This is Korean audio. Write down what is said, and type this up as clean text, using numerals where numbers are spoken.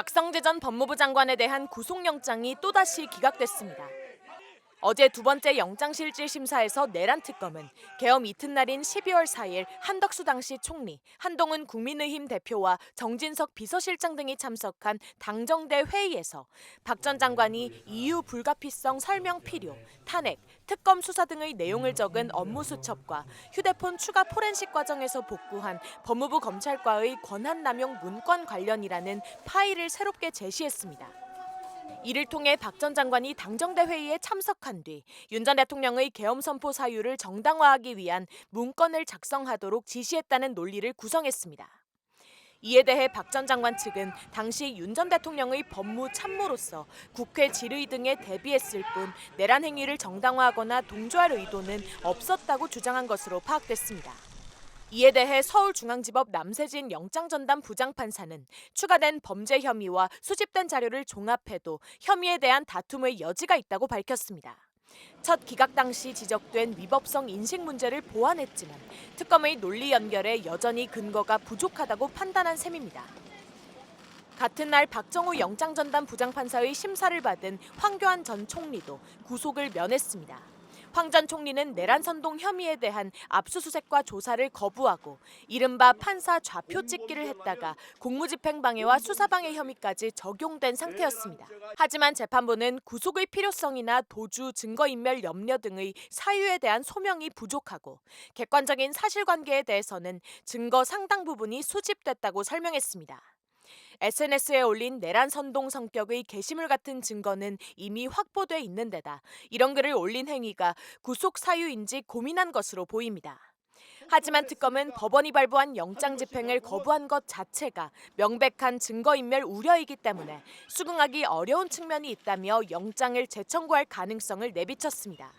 박성재 전 법무부 장관에 대한 구속영장이 또다시 기각됐습니다. 어제 두 번째 영장실질 심사에서 내란 특검은 계엄 이튿날인 12월 4일 한덕수 당시 총리, 한동훈 국민의힘 대표와 정진석 비서실장 등이 참석한 당정대 회의에서 박 전 장관이 이유 불가피성 설명 필요, 탄핵, 특검 수사 등의 내용을 적은 업무 수첩과 휴대폰 추가 포렌식 과정에서 복구한 법무부 검찰과의 권한남용 문건 관련이라는 파일을 새롭게 제시했습니다. 이를 통해 박 전 장관이 당정대 회의에 참석한 뒤 윤 전 대통령의 계엄 선포 사유를 정당화하기 위한 문건을 작성하도록 지시했다는 논리를 구성했습니다. 이에 대해 박 전 장관 측은 당시 윤 전 대통령의 법무 참모로서 국회 질의 등에 대비했을 뿐 내란 행위를 정당화하거나 동조할 의도는 없었다고 주장한 것으로 파악됐습니다. 이에 대해 서울중앙지법 남세진 영장전담 부장판사는 추가된 범죄 혐의와 수집된 자료를 종합해도 혐의에 대한 다툼의 여지가 있다고 밝혔습니다. 첫 기각 당시 지적된 위법성 인식 문제를 보완했지만 특검의 논리 연결에 여전히 근거가 부족하다고 판단한 셈입니다. 같은 날 박정우 영장전담 부장판사의 심사를 받은 황교안 전 총리도 구속을 면했습니다. 황 전 총리는 내란 선동 혐의에 대한 압수수색과 조사를 거부하고 이른바 판사 좌표 찍기를 했다가 공무집행방해와 수사방해 혐의까지 적용된 상태였습니다. 하지만 재판부는 구속의 필요성이나 도주, 증거인멸 염려 등의 사유에 대한 소명이 부족하고 객관적인 사실관계에 대해서는 증거 상당 부분이 수집됐다고 설명했습니다. SNS에 올린 내란 선동 성격의 게시물 같은 증거는 이미 확보돼 있는 데다 이런 글을 올린 행위가 구속 사유인지 고민한 것으로 보입니다. 하지만 특검은 법원이 발부한 영장 집행을 거부한 것 자체가 명백한 증거인멸 우려이기 때문에 수긍하기 어려운 측면이 있다며 영장을 재청구할 가능성을 내비쳤습니다.